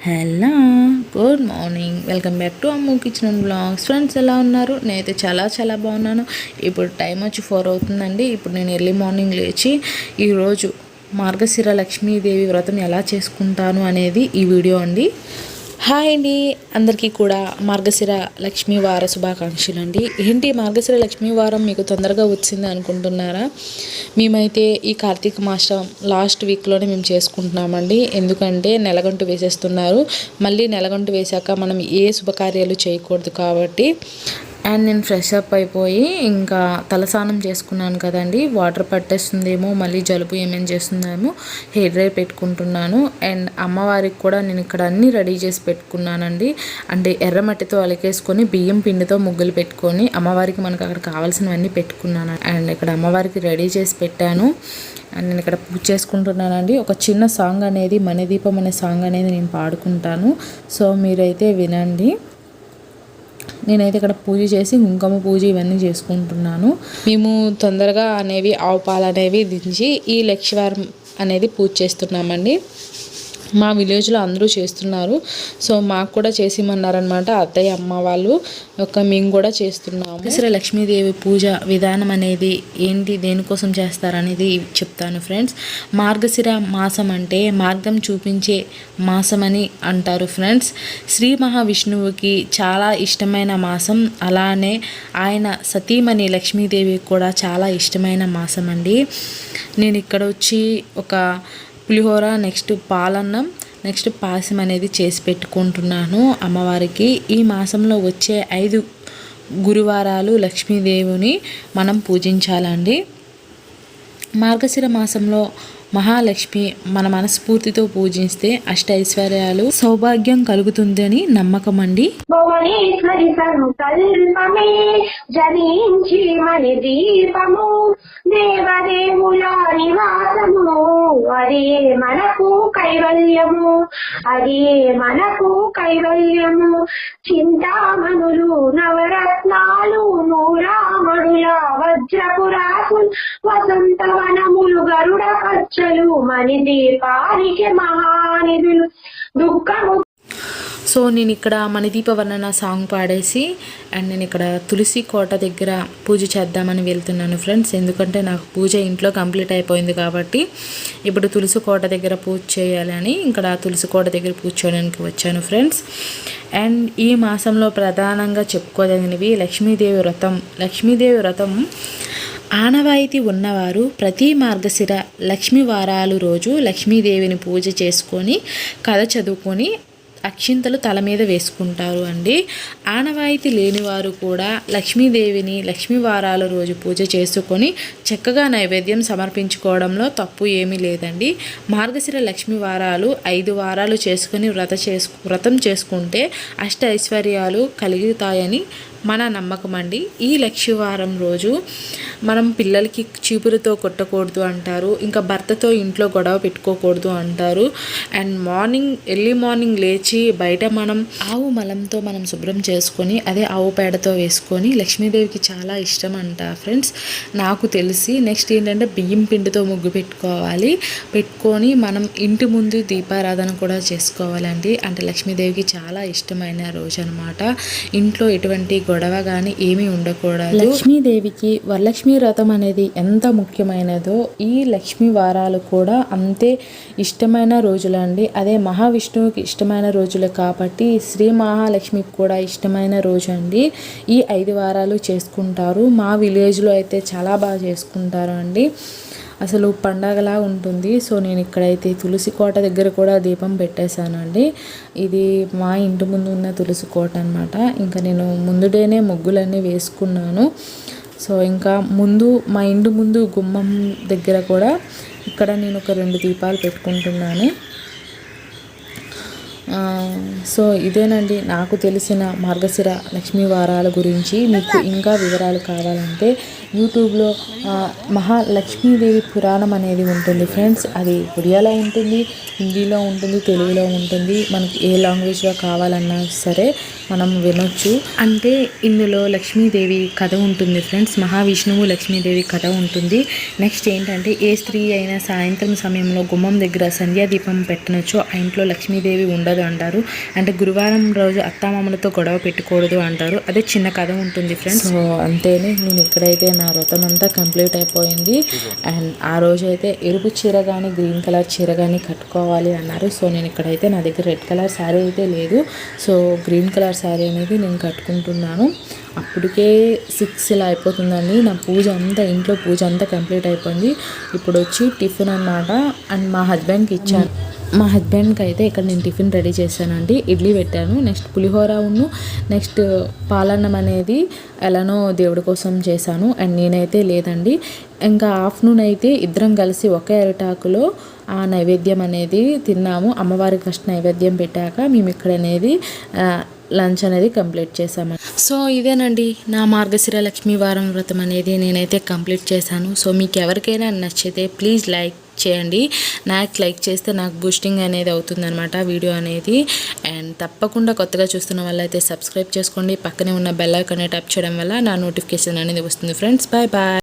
Hello, good morning. Welcome back to Ammu kitchen and blogs. Friends ఎలా ఉన్నారు? నేనైతే చాలా బాగున్నాను. ఇప్పుడు టైం వచ్చి 4 అవుతుందండి. ఇప్పుడు నేను ఎర్లీ మార్నింగ్ లేచి ఈరోజు మార్గశిర లక్ష్మీదేవి వ్రతం ఎలా చేసుకుంటాను అనేది ఈ వీడియో అండి. హాయ్ అండి, అందరికీ కూడా మార్గశిర లక్ష్మీ వార శుభాకాంక్షలు అండి. ఏంటి మార్గశిర లక్ష్మీ వారం మీకు తొందరగా వచ్చింది అనుకుంటున్నారా? మేమైతే ఈ కార్తీక మాసం లాస్ట్ వీక్లోనే మేము చేసుకుంటున్నామండి. ఎందుకంటే నెలగంటు వేసేస్తున్నారు. మళ్ళీ నెలగంటు వేశాక మనం ఏ శుభకార్యాలు చేయకూడదు కాబట్టి అండ్ నేను ఫ్రెష్ అప్ అయిపోయి ఇంకా తలస్నానం చేసుకున్నాను కదండి. వాటర్ పట్టేస్తుందేమో, మళ్ళీ జలుబు ఏమేమి చేస్తుందేమో హెయిర్ డ్రై పెట్టుకుంటున్నాను. అండ్ అమ్మవారికి కూడా నేను ఇక్కడ అన్నీ రెడీ చేసి పెట్టుకున్నానండి. అంటే ఎర్రమట్టితో అలికేసుకొని బియ్యం పిండితో ముగ్గులు పెట్టుకొని అమ్మవారికి మనకు అక్కడ కావాల్సినవన్నీ పెట్టుకున్నాను. అండ్ ఇక్కడ అమ్మవారికి రెడీ చేసి పెట్టాను. అండ్ నేను ఇక్కడ పూజ చేసుకుంటున్నానండి. ఒక చిన్న సాంగ్ అనేది, మణిదీపం అనే సాంగ్ అనేది నేను పాడుకుంటాను. సో మీరైతే వినండి. నేనైతే ఇక్కడ పూజ చేసి కుంకుమ పూజ ఇవన్నీ చేసుకుంటున్నాను. మేము తొందరగా అనేవి ఆవు పాలు అనేవి దించి ఈ లక్ష్మీవారం అనేది పూజ చేస్తున్నామండి. మా విలేజ్లో అందరూ చేస్తున్నారు. సో మాకు కూడా చేసిమన్నారనమాట అత్తయ్య అమ్మ వాళ్ళు. మేము కూడా చేస్తున్నాము. అసలు లక్ష్మీదేవి పూజ విధానం అనేది ఏంటి, దేనికోసం చేస్తారనేది చెప్తాను ఫ్రెండ్స్. మార్గశిర మాసం అంటే మార్గం చూపించే మాసం అని అంటారు ఫ్రెండ్స్. శ్రీ మహావిష్ణువుకి చాలా ఇష్టమైన మాసం. అలానే ఆయన సతీమణి లక్ష్మీదేవి కూడా చాలా ఇష్టమైన మాసం అండి. నేను ఇక్కడ వచ్చి ఒక పులిహోర, నెక్స్ట్ పాలన్నం, నెక్స్ట్ పాయసం అనేది చేసి పెట్టుకుంటున్నాను అమ్మవారికి. ఈ మాసంలో వచ్చే 5 గురువారాలు లక్ష్మీదేవిని మనం పూజించాలండి. మార్గశిర మాసంలో మహాలక్ష్మి మన మనస్ఫూర్తితో పూజిస్తే అష్టైశ్వర్యాలు, సౌభాగ్యం కలుగుతుందని నమ్మకం అండి. భువనేశ్వరి సంకల్పమే జనించి మణి దీపము, దేవదేవుల నివాసము, అదే మనకు కైవల్యము, అదే మనకు కైవల్యము. చింతామణులు, నవరత్నాలు, నూరామణుల వజ్రపురాసు, వసంతవనములు, గరుడ కచ్చలు, మణి దీపానికి మహానిధులు, దుఃఖము. సో నేను ఇక్కడ మణిదీప వర్ణన సాంగ్ పాడేసి అండ్ నేను ఇక్కడ తులసి కోట దగ్గర పూజ చేద్దామని వెళ్తున్నాను ఫ్రెండ్స్. ఎందుకంటే నాకు పూజ ఇంట్లో కంప్లీట్ అయిపోయింది కాబట్టి ఇప్పుడు తులసి కోట దగ్గర పూజ చేయాలని ఇక్కడ తులసి కోట దగ్గర పూజ చేయడానికి వచ్చాను ఫ్రెండ్స్. అండ్ ఈ మాసంలో ప్రధానంగా చెప్పుకోదగినవి లక్ష్మీదేవి వ్రతం. లక్ష్మీదేవి వ్రతం ఆనవాయితీ ఉన్నవారు ప్రతి మార్గశిర లక్ష్మీ వారాలు రోజు లక్ష్మీదేవిని పూజ చేసుకొని కథ చదువుకొని అక్షింతలు తల మీద వేసుకుంటారు అండి. ఆనవాయితీ లేనివారు కూడా లక్ష్మీదేవిని లక్ష్మీ వారాల రోజు పూజ చేసుకొని చక్కగా నైవేద్యం సమర్పించుకోవడంలో తప్పు ఏమీ లేదండి. మార్గశిర లక్ష్మీ వారాలు 5 వారాలు చేసుకొని వ్రతం చేసుకుంటే అష్ట ఐశ్వర్యాలు కలుగుతాయని మన నమ్మకం అండి. ఈ లక్ష్మీవారం రోజు మనం పిల్లలకి చీపురుతో కొట్టకూడదు అంటారు. ఇంకా భర్తతో ఇంట్లో గొడవ పెట్టుకోకూడదు అంటారు. అండ్ ఎర్లీ మార్నింగ్ లేచి బయట మనం ఆవు మలంతో మనం శుభ్రం చేసుకొని అదే ఆవు పేడతో వేసుకొని లక్ష్మీదేవికి చాలా ఇష్టం అంట ఫ్రెండ్స్, నాకు తెలిసి. నెక్స్ట్ ఏంటంటే బియ్యం పిండితో ముగ్గు పెట్టుకొని మనం ఇంటి ముందు దీపారాధన కూడా చేసుకోవాలండి. అంటే లక్ష్మీదేవికి చాలా ఇష్టమైన రోజు అనమాట. ఇంట్లో ఎటువంటి గొడవ కానీ ఏమీ ఉండకూడదు. లక్ష్మీదేవికి వరలక్ష్మీ వ్రతం అనేది ఎంత ముఖ్యమైనదో ఈ లక్ష్మీ వారాలు కూడా అంతే ఇష్టమైన రోజులండి. అదే మహావిష్ణువుకి ఇష్టమైన రోజులు కాబట్టి శ్రీ మహాలక్ష్మికి కూడా ఇష్టమైన రోజు అండి. ఈ 5 వారాలు చేసుకుంటారు. మా విలేజ్లో అయితే చాలా బాగా చేసుకుంటారు అండి. అసలు పండగలా ఉంటుంది. సో నేను ఇక్కడైతే తులసి కోట దగ్గర కూడా దీపం పెట్టేశాను అండి. ఇది మా ఇంటి ముందు ఉన్న తులసి కోట అనమాట. ఇంకా నేను ముందు డేనే ముగ్గులన్నీ వేసుకున్నాను. సో ఇంకా మా ఇంటి ముందు గుమ్మం దగ్గర కూడా ఇక్కడ నేను ఒక 2 దీపాలు పెట్టుకుంటున్నాను. సో ఇదేనండి నాకు తెలిసిన మార్గశిర లక్ష్మీ వారాల గురించి. మీకు ఇంకా వివరాలు కావాలంటే యూట్యూబ్లో మహాలక్ష్మీదేవి పురాణం అనేది ఉంటుంది ఫ్రెండ్స్. అది ఒడియాలో ఉంటుంది, హిందీలో ఉంటుంది, తెలుగులో ఉంటుంది. మనకి ఏ లాంగ్వేజ్లో కావాలన్నా సరే మనం వినొచ్చు. అంటే ఇందులో లక్ష్మీదేవి కథ ఉంటుంది ఫ్రెండ్స్. మహావిష్ణువు లక్ష్మీదేవి కథ ఉంటుంది. నెక్స్ట్ ఏంటంటే ఏ స్త్రీ అయినా సాయంత్రం సమయంలో గుమ్మం దగ్గర సంధ్యాదీపం పెట్టనొచ్చో ఆ ఇంట్లో లక్ష్మీదేవి ఉండదు అంటారు. అంటే గురువారం రోజు అత్తామామలతో గొడవ పెట్టుకూడదు అంటారు. అదే చిన్న కథ ఉంటుంది ఫ్రెండ్స్. సో అంతేనే, నేను ఇక్కడైతే నా వ్రతం అంతా కంప్లీట్ అయిపోయింది. అండ్ ఆ రోజు అయితే ఎరుపు చీర కానీ గ్రీన్ కలర్ చీర కానీ కట్టుకోవాలి అన్నారు. సో నేను ఇక్కడైతే నా దగ్గర రెడ్ కలర్ శారీ అయితే లేదు. సో గ్రీన్ కలర్ శారీ అనేది నేను కట్టుకుంటున్నాను. అప్పటికే 6 ఇలా అయిపోతుందండి. నా పూజ అంతా, ఇంట్లో పూజ అంతా కంప్లీట్ అయిపోయింది. ఇప్పుడు వచ్చి టిఫిన్ అన్నమాట. అండ్ మా హస్బెండ్కి ఇచ్చాను. మా హస్బెండ్కి అయితే ఇక్కడ నేను టిఫిన్ రెడీ చేశానండి. ఇడ్లీ పెట్టాను, నెక్స్ట్ పులిహోర నెక్స్ట్ పాలన్నం అనేది ఎలానో దేవుడి కోసం చేశాను. అండ్ నేనైతే లేదండి. ఇంకా ఆఫ్టర్నూన్ అయితే ఇద్దరం కలిసి ఒకే అరిటాకులో ఆ నైవేద్యం అనేది తిన్నాము. అమ్మవారికి ఫస్ట్ నైవేద్యం పెట్టాక మేము ఇక్కడ అనేది లంచ్ అనేది కంప్లీట్ చేసాము. సో ఇదేనండి నా మార్గశిర లక్ష్మీ వారం వ్రతం అనేది నేనైతే కంప్లీట్ చేశాను. సో మీకు ఎవరికైనా నచ్చితే ప్లీజ్ లైక్ చేయండి. నాకు లైక్ చేస్తే నాకు బూస్టింగ్ అనేది అవుతుందన్నమాట వీడియో అనేది. అండ్ తప్పకుండా కొత్తగా చూస్తున్న వాళ్ళైతే సబ్స్క్రైబ్ చేసుకోండి. పక్కనే ఉన్న బెల్ ఐకాన్ ట్యాప్ చేయడం వల్ల నా నోటిఫికేషన్ అనేది వస్తుంది ఫ్రెండ్స్. Bye bye.